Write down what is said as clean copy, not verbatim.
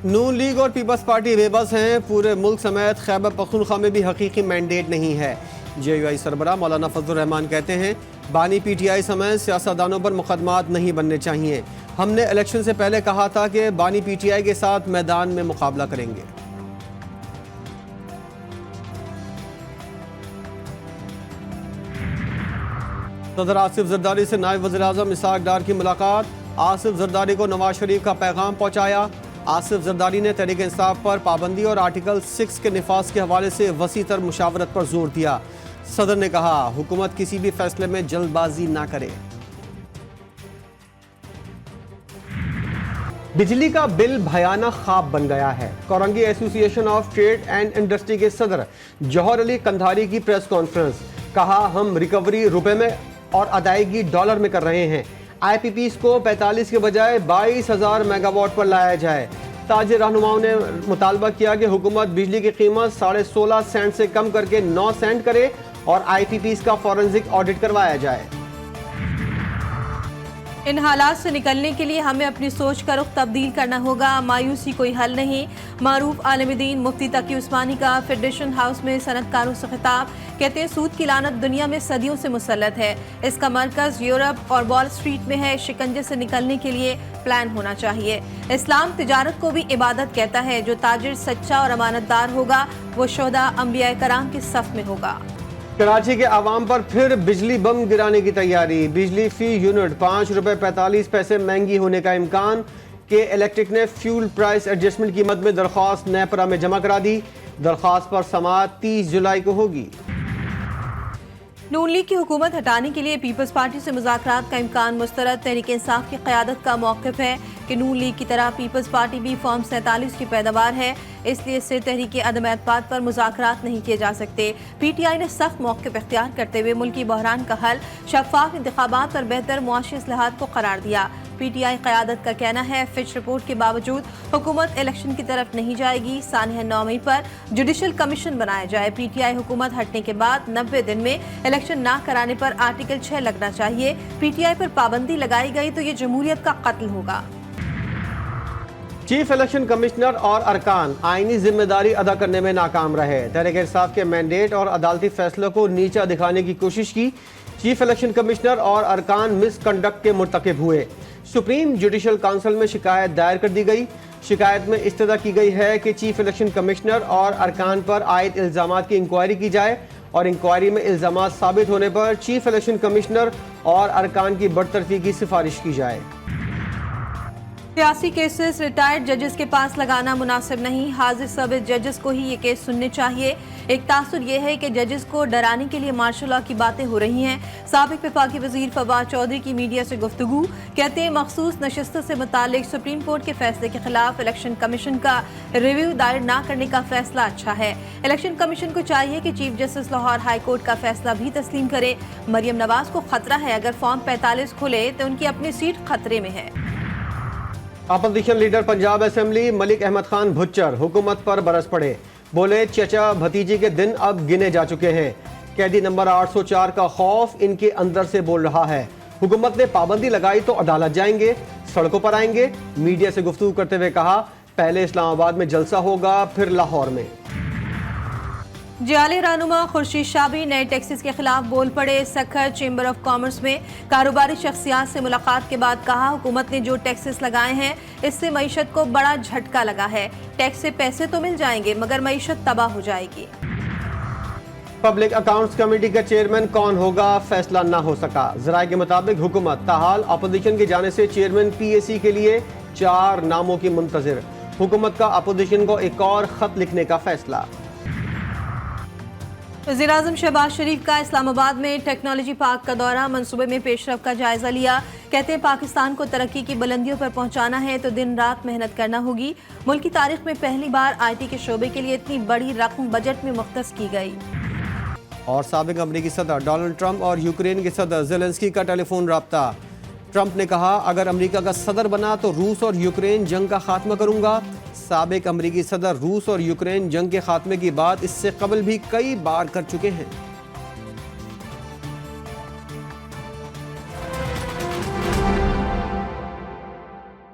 नून league और peoples party बेबस हैं। पूरे मुल्क समेत खैबर पख्तूनख्वा में भी हकीकी मैंडेट नहीं है। JUI सरबराह मौलाना फजलुर रहमान कहते हैं बानी PTI समेत सियासतदानों पर मुकदमात नहीं बनने चाहिए। हमने इलेक्शन से पहले कहा था कि बानी PTI के साथ मैदान में मुकाबला करेंगे। सदर आसिफ जरदारी से नायब वज़ीर-ए-आज़म इसहाक डार की मुलाकात। आसिफ जरदारी को नवाज शरीफ का पैगाम पहुंचाया। आसिफ जरदारी ने तहरीक इंसाफ पर पाबंदी और आर्टिकल 6 के निफाज के हवाले से वसी तर मुशावरत पर जोर दिया। सदर ने कहा हुकूमत किसी भी फैसले में जल्दबाजी ना करे। बिजली का बिल भयानक ख्वाब बन गया है। Korangi association of trade and industry के सदर जौहर अली कंधारी की प्रेस कॉन्फ्रेंस। कहा हम रिकवरी रुपए में और अदायगी डॉलर में कर रहे हैं। IPPs को 45 के बजाय 22,000 मेगावाट पर लाया जाए। ताजिर रहनुमाओं ने मुतालबा किया कि हुकूमत बिजली की कीमत 16.5 सेंट से कम करके 9 सेंट करे और IPPs का फॉरेंसिक ऑडिट करवाया जाए। इन हालात से निकलने के लिए हमें अपनी सोच का रुख तब्दील करना होगा। मायूसी कोई हल नहीं। मारूफ आलिम दीन मुफ्ती तकी उस्मानी का फेडरेशन हाउस में सनतकारों से खिताब। कहते हैं सूद की लानत दुनिया में सदियों से मुसल्लत है। इसका मरकज यूरोप और वॉल स्ट्रीट में है। शिकंजे से निकलने के लिए प्लान होना चाहिए। इस्लाम तिजारत को भी इबादत कहता है। जो ताजिर सच्चा और अमानतदार होगा वो शोहदा अंबिया कराम के सफ में होगा। कराची के आवाम पर फिर बिजली बम गिराने की तैयारी। बिजली फी यूनिट 5 रुपए 45 पैसे महंगी होने का इम्कान। के इलेक्ट्रिक ने फ्यूल प्राइस एडजस्टमेंट की मद में दरख्वास्त नेपरा में जमा करा दी। दरख्वास्त पर समाअत 30 जुलाई को होगी। नून लीग की हुकूमत हटाने के लिए पीपल्स पार्टी से मुज़ाकरात का इम्कान मुस्तरद। तहरीक इंसाफ की क़यादत का मौक़िफ़ है कि नून लीग की तरह पीपल्स पार्टी भी फॉर्म 47 की पैदावार है, इसलिए इससे तहरीक अदम एतमाद पर मुज़ाकरात नहीं किए जा सकते। PTI ने सख्त मौक़िफ़ इख्तियार करते हुए मुल्की बहरान का हल शफ़ाफ़ इंतख़ाबात और बेहतर मुआशी इस्लाहात को करार दिया। PTI क़यादत का कहना है फिच रिपोर्ट के बावजूद हुकूमत इलेक्शन की तरफ नहीं जाएगी। सानिया 9 मई पर जुडिशल कमीशन बनाया जाए। PTI हुकूमत हटने के बाद 90 दिन में इलेक्शन ना कराने पर आर्टिकल 6 लगना चाहिए। PTI पर पाबंदी लगाई गई तो ये जमहूरियत का कत्ल होगा। चीफ इलेक्शन कमिश्नर और अरकान आईनी जिम्मेदारी अदा करने में नाकाम रहे। तहरीक इंसाफ के मैंडेट और अदालती फैसलों को नीचा दिखाने की कोशिश की। चीफ इलेक्शन कमिश्नर और अरकान मिसकंडक्ट के मुर्तकिब हुए। सुप्रीम जुडिशल काउंसिल में शिकायत दायर कर दी गई। शिकायत में इस्तदा की गई है कि चीफ इलेक्शन कमिश्नर और अरकान पर आयद इल्जामात की इंक्वायरी की जाए और इंक्वायरी में इल्जामात साबित होने पर चीफ इलेक्शन कमिश्नर और अरकान की बरतरफी की सिफारिश की जाए। सियासी केसेस रिटायर्ड जजेस के पास लगाना मुनासिब नहीं। हाजिर सर्विस जजेस को ही ये केस सुनने चाहिए। एक तासुर ये है कि जजेस को डराने के लिए मार्शल लॉ की बातें हो रही हैं। साबिक वफाकी वजीर फवाद चौधरी की मीडिया से गुफ्तगू। कहते हैं मखसूस नशस्तों से मुतालिक सुप्रीम कोर्ट के फैसले के खिलाफ इलेक्शन कमीशन का रिव्यू दायर न करने का फैसला अच्छा है। इलेक्शन कमीशन को चाहिए कि chief justice Lahore high court का फैसला भी तस्लीम करे। मरियम नवाज को खतरा है, अगर फॉर्म 45 खुले तो उनकी अपनी सीट खतरे में है। Opposition leader Punjab assembly Malik Ahmad Khan Bhuchar हुकूमत पर बरस पड़े। बोले चचा भतीजी के दिन अब गिने जा चुके हैं। कैदी नंबर 804 का खौफ इनके अंदर से बोल रहा है। हुकूमत ने पाबंदी लगाई तो अदालत जाएंगे, सड़कों पर आएंगे। मीडिया से गुफ्तगू करते हुए कहा पहले इस्लामाबाद में जलसा होगा, फिर लाहौर में। जियाले रहनुमा खुर्शीद शाह भी नए टैक्सेस के खिलाफ बोल पड़े। सखर चेंबर ऑफ कॉमर्स में कारोबारी शख्सियात से मुलाकात के बाद कहा हुकूमत ने जो टैक्सेस लगाए हैं इससे मईशत को बड़ा झटका लगा है। टैक्स से पैसे तो मिल जाएंगे मगर मईशत तबाह हो जाएगी। पब्लिक अकाउंट्स कमेटी का चेयरमैन कौन होगा फैसला ना हो सका। जराये के मुताबिक हुकूमत ताहाल अपोजिशन की जाने से चेयरमैन PAC के लिए 4 नामों की मुंतजिर। हुकूमत का अपोजिशन को एक और खत लिखने का फैसला। वज़ीर-ए-आज़म शहबाज शरीफ का इस्लामाबाद में टेक्नोलॉजी पार्क का दौरा। मंसूबे में पेशरफ का जायजा लिया। कहते हैं पाकिस्तान को तरक्की की बुलंदियों पर पहुंचाना है तो दिन रात मेहनत करना होगी। मुल्क की तारीख में पहली बार IT के शोबे के लिए इतनी बड़ी रकम बजट में मुख्तस की गई। और साबिक अमरीकी सदर डोनाल्ड ट्रंप और यूक्रेन के सदर ज़ेलेंस्की का टेलीफोन रब्ता। ट्रंप ने कहा अगर अमेरिका का सदर बना तो रूस और यूक्रेन जंग का खात्मा करूंगा। साबिक अमरीकी सदर रूस और यूक्रेन जंग के खात्मे की बात इससे कबल भी कई बार कर चुके हैं।